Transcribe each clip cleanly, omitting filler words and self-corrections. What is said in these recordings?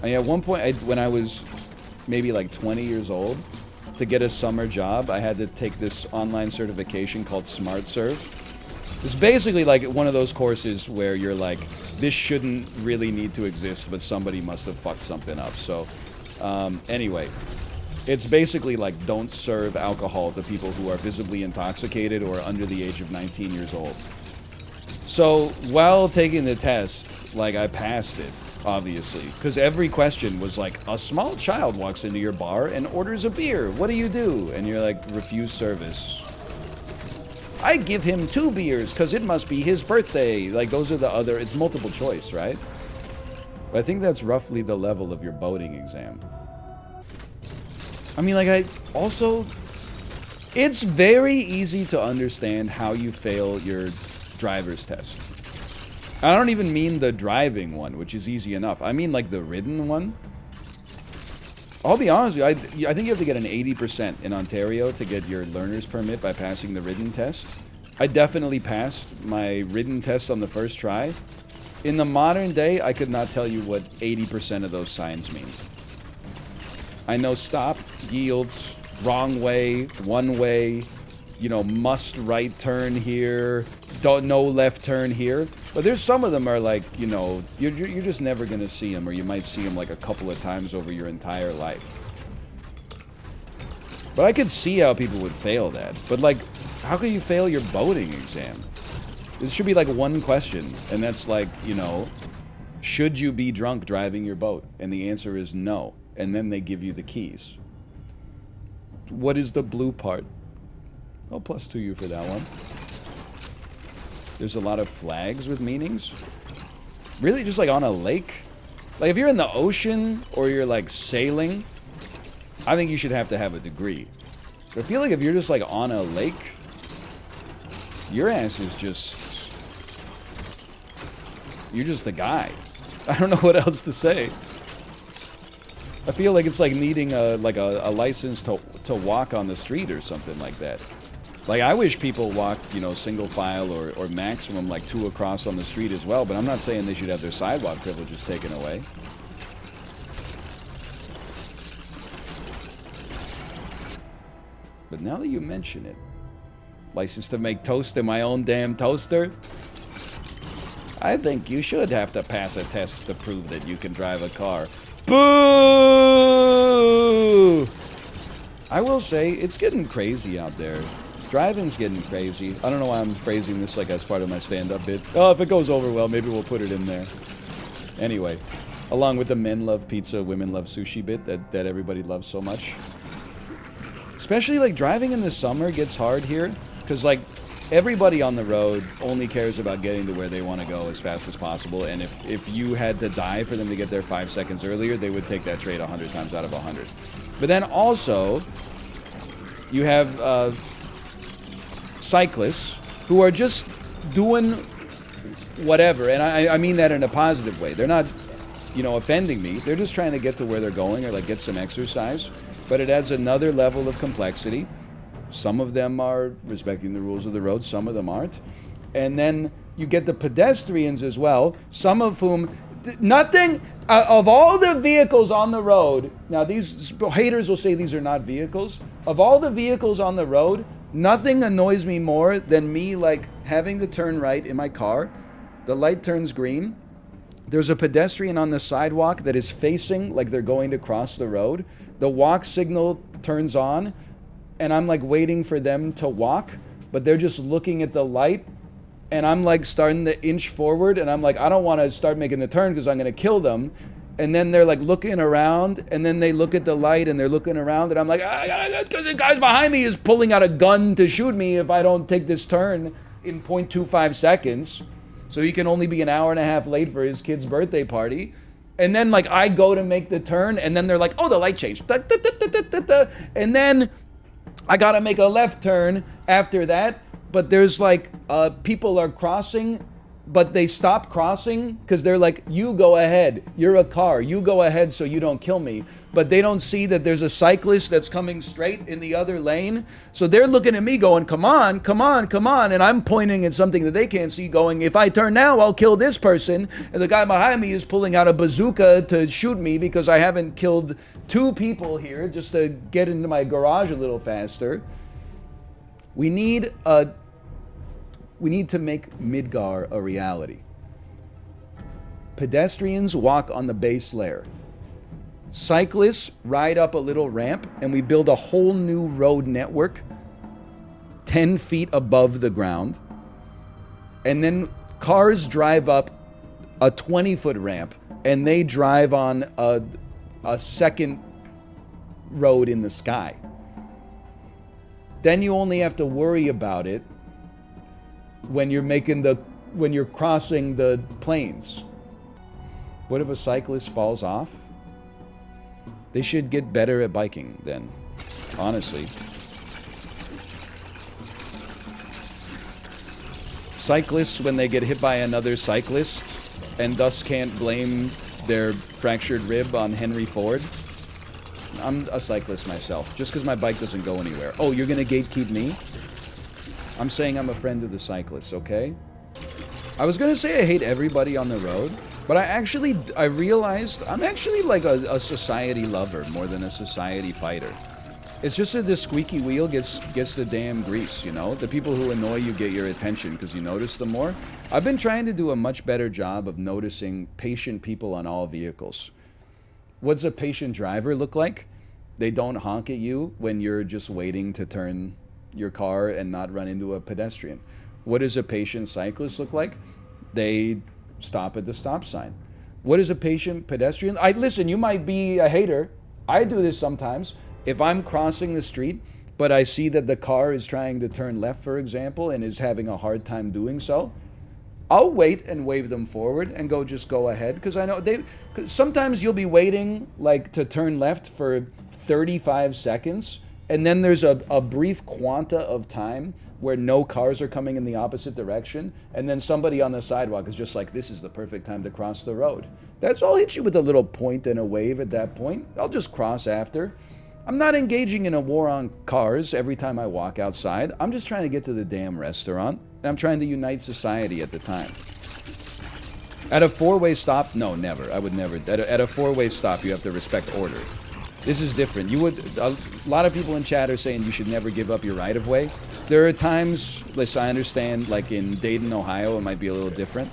I mean, at one point, when I was maybe like 20 years old, to get a summer job, I had to take this online certification called Smart Serve. It's basically like one of those courses where you're like, this shouldn't really need to exist, but somebody must have fucked something up. So, anyway, it's basically like don't serve alcohol to people who are visibly intoxicated or under the age of 19 years old. So, while taking the test, like, I passed it, obviously, because every question was like, a small child walks into your bar and orders a beer. What do you do? And you're like, refuse service. I give him 2 beers because it must be his birthday. Like, those are the other, it's multiple choice, right? But I think that's roughly the level of your boating exam. I mean, like, it's very easy to understand how you fail your driver's test. I don't even mean the driving one, which is easy enough. I mean, like, the ridden one. I'll be honest with you, I think you have to get an 80% in Ontario to get your learner's permit by passing the ridden test. I definitely passed my ridden test on the first try. In the modern day, I could not tell you what 80% of those signs mean. I know stop, yields, wrong way, one way, you know, must right turn here, no left turn here. But there's some of them are like, you know, you're just never going to see them, or you might see them like a couple of times over your entire life. But I could see how people would fail that. But like, how can you fail your boating exam? It should be like one question, and that's like, you know, should you be drunk driving your boat? And the answer is no. And then they give you the keys. What is the blue part? I'll +2 you for that one. There's a lot of flags with meanings. Really, just like on a lake? Like if you're in the ocean or you're like sailing, I think you should have to have a degree. But I feel like if you're just like on a lake, your ass is just... You're just a guy. I don't know what else to say. I feel like it's like needing a license to walk on the street or something like that. Like, I wish people walked, you know, single file or maximum like 2 across on the street as well, but I'm not saying they should have their sidewalk privileges taken away. But now that you mention it, license to make toast in my own damn toaster? I think you should have to pass a test to prove that you can drive a car. Boo! I will say, it's getting crazy out there. Driving's getting crazy. I don't know why I'm phrasing this like as part of my stand-up bit. Oh, if it goes over well, maybe we'll put it in there. Anyway, along with the men love pizza, women love sushi bit that everybody loves so much. Especially like driving in the summer gets hard here, because like everybody on the road only cares about getting to where they want to go as fast as possible, and if you had to die for them to get there 5 seconds earlier, they would take that trade 100 times out of 100. But then also, you have cyclists who are just doing whatever, and I mean that in a positive way. They're not, you know, offending me. They're just trying to get to where they're going or like get some exercise, but it adds another level of complexity. Some of them are respecting the rules of the road, some of them aren't. And then you get the pedestrians as well, some of whom, nothing, of all the vehicles on the road, now these haters will say these are not vehicles, of all the vehicles on the road, nothing annoys me more than me like having to turn right in my car, the light turns green, there's a pedestrian on the sidewalk that is facing like they're going to cross the road, the walk signal turns on, and I'm like waiting for them to walk, but they're just looking at the light, and I'm like starting to inch forward, and I'm like, I don't want to start making the turn because I'm going to kill them. And then they're like looking around, and then they look at the light and they're looking around, and I'm like, the guy behind me is pulling out a gun to shoot me if I don't take this turn in 0.25 seconds. So he can only be an hour and a half late for his kid's birthday party. And then like I go to make the turn, and then they're like, oh, the light changed. And then I gotta make a left turn after that, but there's like people are crossing but they stop crossing because they're like, you go ahead, you're a car, you go ahead so you don't kill me. But they don't see that there's a cyclist that's coming straight in the other lane. So they're looking at me going, come on, come on, come on. And I'm pointing at something that they can't see going, if I turn now, I'll kill this person. And the guy behind me is pulling out a bazooka to shoot me because I haven't killed 2 people here just to get into my garage a little faster. We need to make Midgar a reality. Pedestrians walk on the base layer. Cyclists ride up a little ramp, and we build a whole new road network 10 feet above the ground. And then cars drive up a 20-foot ramp, and they drive on a second road in the sky. Then you only have to worry about it when you're crossing the plains. What if a cyclist falls off? They should get better at biking then, honestly. Cyclists, when they get hit by another cyclist and thus can't blame their fractured rib on Henry Ford. I'm a cyclist myself, just because my bike doesn't go anywhere. Oh, you're gonna gatekeep me? I'm saying I'm a friend of the cyclists, okay? I was gonna say I hate everybody on the road, but I realized I'm actually like a society lover more than a society fighter. It's just that the squeaky wheel gets the damn grease, you know? The people who annoy you get your attention because you notice them more. I've been trying to do a much better job of noticing patient people on all vehicles. What's a patient driver look like? They don't honk at you when you're just waiting to turn your car and not run into a pedestrian. What does a patient cyclist look like? They stop at the stop sign. What is a patient pedestrian? Listen, you might be a hater. I do this sometimes. If I'm crossing the street, but I see that the car is trying to turn left, for example, and is having a hard time doing so, I'll wait and wave them forward and just go ahead. Because I know sometimes you'll be waiting like to turn left for 35 seconds, and then there's a brief quanta of time where no cars are coming in the opposite direction, and then somebody on the sidewalk is just like, this is the perfect time to cross the road. I'll hit you with a little point and a wave at that point. I'll just cross after. I'm not engaging in a war on cars every time I walk outside. I'm just trying to get to the damn restaurant, and I'm trying to unite society at the time. At a four-way stop, no, never. I would never. At a four-way stop, you have to respect order. This is different. A lot of people in chat are saying you should never give up your right-of-way. There are times, listen, I understand, like in Dayton, Ohio, it might be a little different.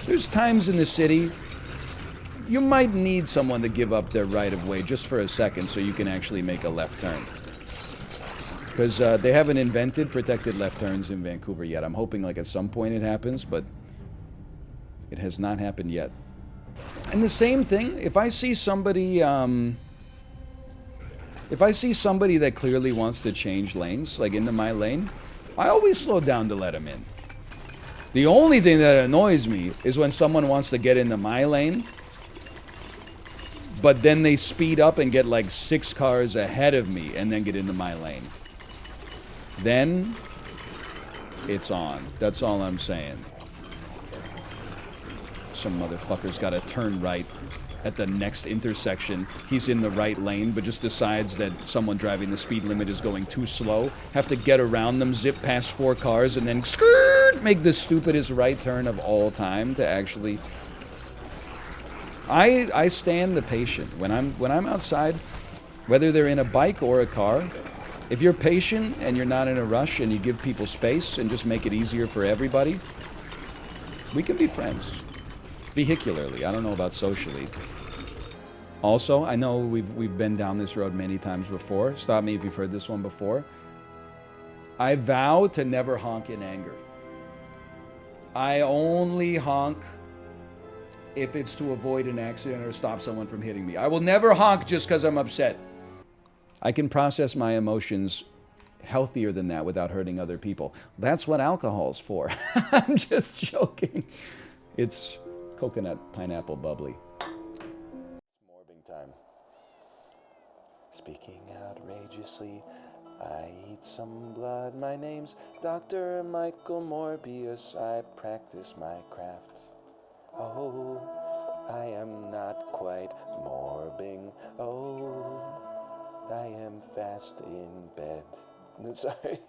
There's times in the city you might need someone to give up their right-of-way just for a second so you can actually make a left turn. Because they haven't invented protected left turns in Vancouver yet. I'm hoping like at some point it happens, but it has not happened yet. And the same thing, if I see somebody that clearly wants to change lanes, like into my lane, I always slow down to let them in. The only thing that annoys me is when someone wants to get into my lane, but then they speed up and get like 6 cars ahead of me and then get into my lane. Then it's on. That's all I'm saying. Some motherfucker's got to turn right at the next intersection. He's in the right lane, but just decides that someone driving the speed limit is going too slow. Have to get around them, zip past 4 cars, and then skirt, make the stupidest right turn of all time to actually... I stand the patient. When I'm outside, whether they're in a bike or a car, if you're patient and you're not in a rush and you give people space and just make it easier for everybody, we can be friends. Vehicularly, I don't know about socially. Also, I know we've been down this road many times before. Stop me if you've heard this one before. I vow to never honk in anger. I only honk if it's to avoid an accident or stop someone from hitting me. I will never honk just because I'm upset. I can process my emotions healthier than that without hurting other people. That's what alcohol's for. I'm just joking. It's coconut pineapple bubbly. It's morbing time. Speaking outrageously, I eat some blood. My name's Dr. Michael Morbius. I practice my craft. Oh, I am not quite morbing. Oh, I am fast in bed. Sorry.